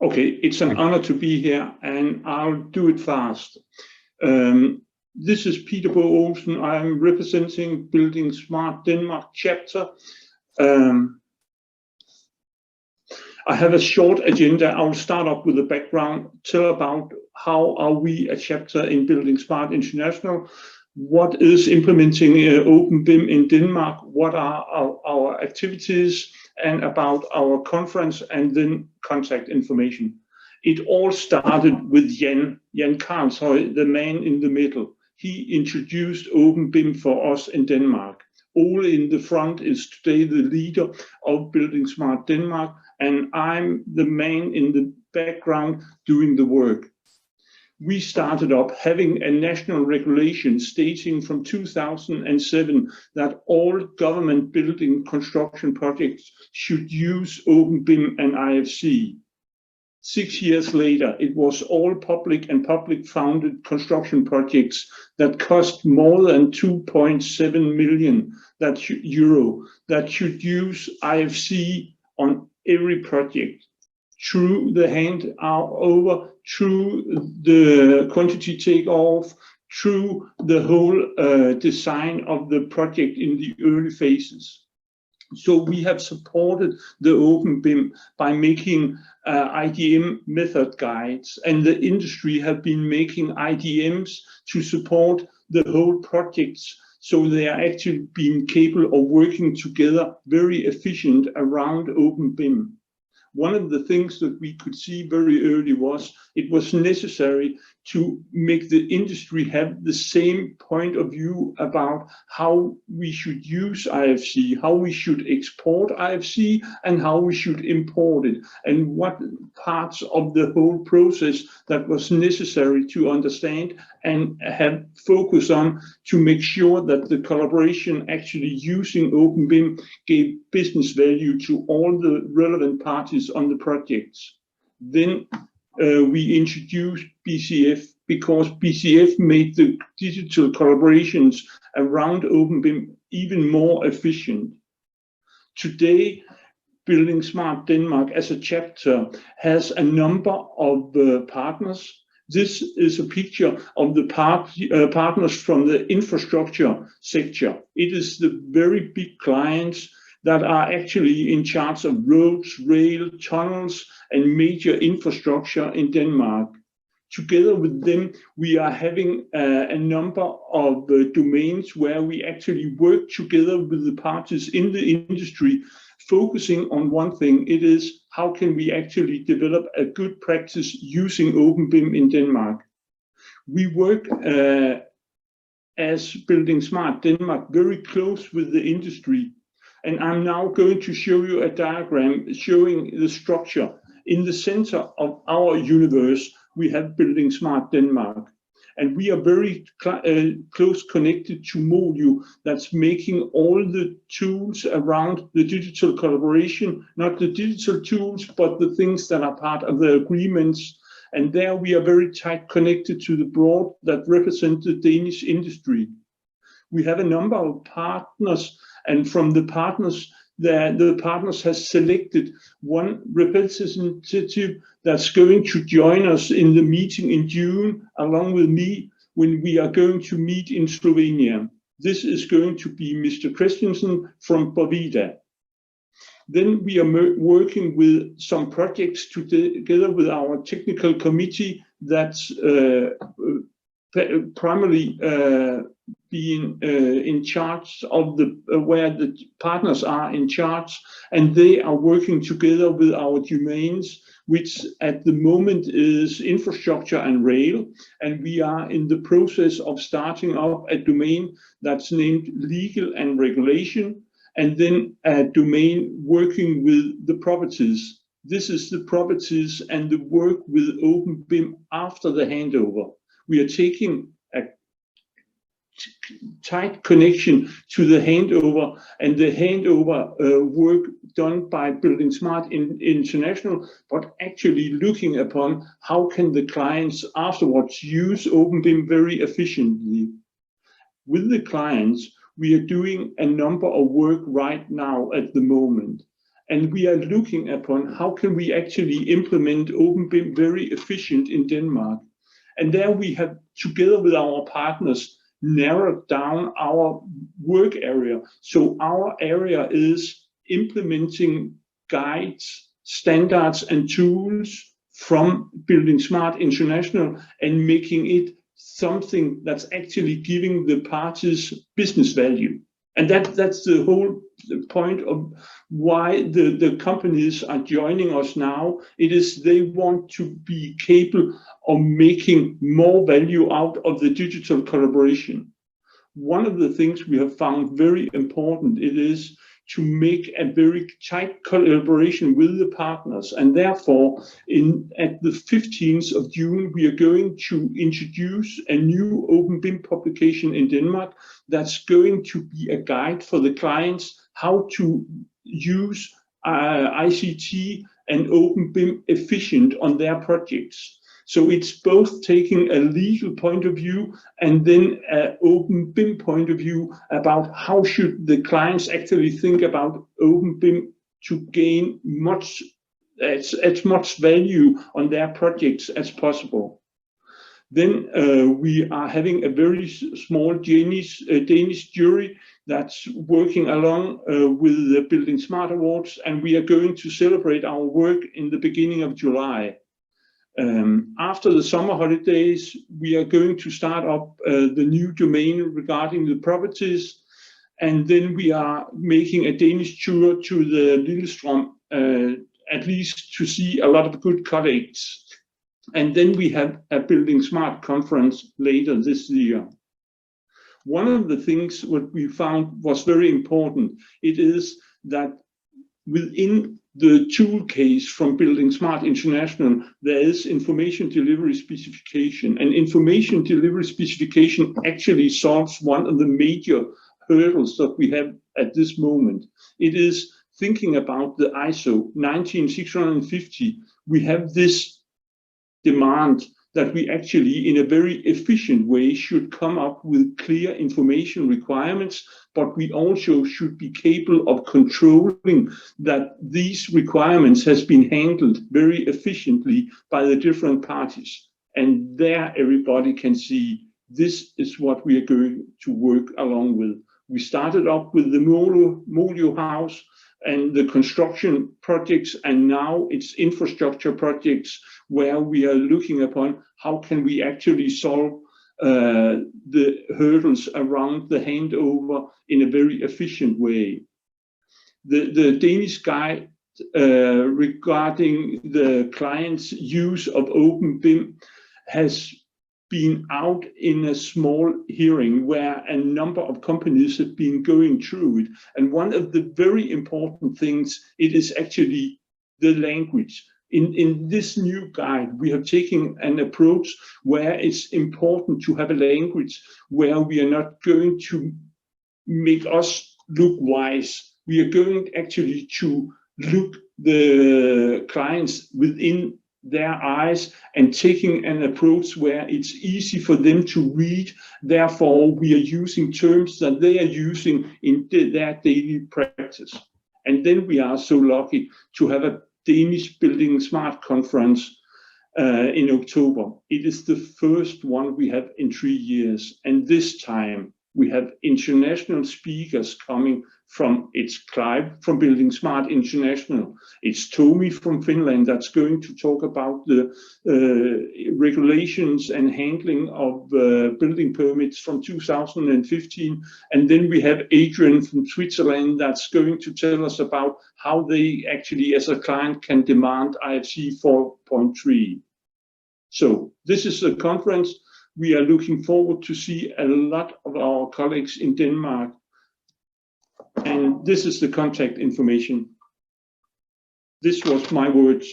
Okay, it's an honor to be here, and I'll do it fast. This is Peter Bo Olsen. I'm representing buildingSMART Denmark chapter. I have a short agenda. I'll start off with the background, tell about how are we a chapter in buildingSMART International, what is implementing OpenBIM in Denmark, what are our activities, and about our conference, and then contact information. It all started with Jan Karlshøj, the man in the middle. He introduced OpenBIM for us in Denmark. Ole in the front is today the leader of buildingSMART Denmark, and I'm the man in the background doing the work. We started up having a national regulation stating from 2007 that all government building construction projects should use OpenBIM and IFC. 6 years later, it was all public and public-funded construction projects that cost more than 2.7 million euro that should use IFC on every project. Through the handover, through the quantity takeoff, through the whole design of the project in the early phases. So we have supported the OpenBIM by making IDM method guides, and the industry have been making IDMs to support the whole projects. So they are actually being capable of working together very efficient around OpenBIM. One of the things that we could see very early was it was necessary to make the industry have the same point of view about how we should use IFC, how we should export IFC, and how we should import it, and what parts of the whole process that was necessary to understand and have focus on to make sure that the collaboration actually using OpenBIM gave business value to all the relevant parties on the projects. Then we introduced BCF because BCF made the digital collaborations around OpenBIM even more efficient. Today, buildingSMART Denmark as a chapter has a number of partners. This is a picture of the partners from the infrastructure sector. It is the very big clients that are actually in charge of roads, rail, tunnels, and major infrastructure in Denmark. Together with them, we are having a number of domains where we actually work together with the parties in the industry, focusing on one thing. It is how can we actually develop a good practice using OpenBIM in Denmark. We work as buildingSMART Denmark very close with the industry. And I'm now going to show you a diagram showing the structure. In the center of our universe, we have buildingSMART Denmark. And we are very close connected to Molio that's making all the tools around the digital collaboration, not the digital tools, but the things that are part of the agreements. And there we are very tight connected to the board that represent the Danish industry. We have a number of partners, and from the partners, the partners has selected one representative that's going to join us in the meeting in June, along with me, when we are going to meet in Slovenia. This is going to be Mr. Christensen from Bovida. Then we are working with some projects together with our technical committee that's primarily being in charge of where the partners are in charge, and they are working together with our domains, which at the moment is infrastructure and rail, and we are in the process of starting up a domain that's named legal and regulation, and then a domain working with the properties. This is the properties and the work with OpenBIM after the handover. We are taking a tight connection to the handover, and the handover work done by buildingSMART International, but actually looking upon how can the clients afterwards use OpenBIM very efficiently. With the clients, we are doing a number of work right now at the moment. and we are looking upon how can we actually implement OpenBIM very efficient in Denmark. And there we have, together with our partners, narrowed down our work area. So our area is implementing guides, standards, and tools from buildingSMART International and making it something that's actually giving the parties business value. And that's the whole point of why the companies are joining us now. It is they want to be capable of making more value out of the digital collaboration. One of the things we have found very important, it is to make a very tight collaboration with the partners. And therefore, at the 15th of June, we are going to introduce a new OpenBIM publication in Denmark that's going to be a guide for the clients how to use ICT and OpenBIM efficient on their projects. So it's both taking a legal point of view and then an OpenBIM point of view about how should the clients actually think about OpenBIM to gain as much value on their projects as possible. Then we are having a very small Danish jury that's working along with the buildingSMART Awards, and we are going to celebrate our work in the beginning of July. After the summer holidays, we are going to start up the new domain regarding the properties, and then we are making a Danish tour to the Lillestrøm, at least to see a lot of good colleagues. And then we have a buildingSMART conference later this year. One of the things what we found was very important, it is that within the tool case from buildingSMART International, there is information delivery specification, and information delivery specification actually solves one of the major hurdles that we have at this moment. It is thinking about the ISO 19650. We have this demand that we actually, in a very efficient way, should come up with clear information requirements, but we also should be capable of controlling that these requirements has been handled very efficiently by the different parties. And there everybody can see this is what we are going to work along with. We started up with the Molio house and the construction projects, and now it's infrastructure projects where we are looking upon how can we actually solve the hurdles around the handover in a very efficient way. The Danish guide regarding the client's use of OpenBIM has been out in a small hearing where a number of companies have been going through it. And one of the very important things, it is actually the language. In this new guide, we have taken an approach where it's important to have a language where we are not going to make us look wise. We are going actually to look the clients within their eyes and taking an approach where it's easy for them to read. Therefore, we are using terms that they are using in their daily practice. And then we are so lucky to have a Danish buildingSMART conference in October. It is the first one we have in 3 years. And this time we have international speakers coming from, it's Clive from buildingSMART International. It's Tomi from Finland that's going to talk about the regulations and handling of building permits from 2015. And then we have Adrian from Switzerland that's going to tell us about how they actually, as a client, can demand IFC 4.3. So this is a conference. We are looking forward to see a lot of our colleagues in Denmark. And this is the contact information. This was my words.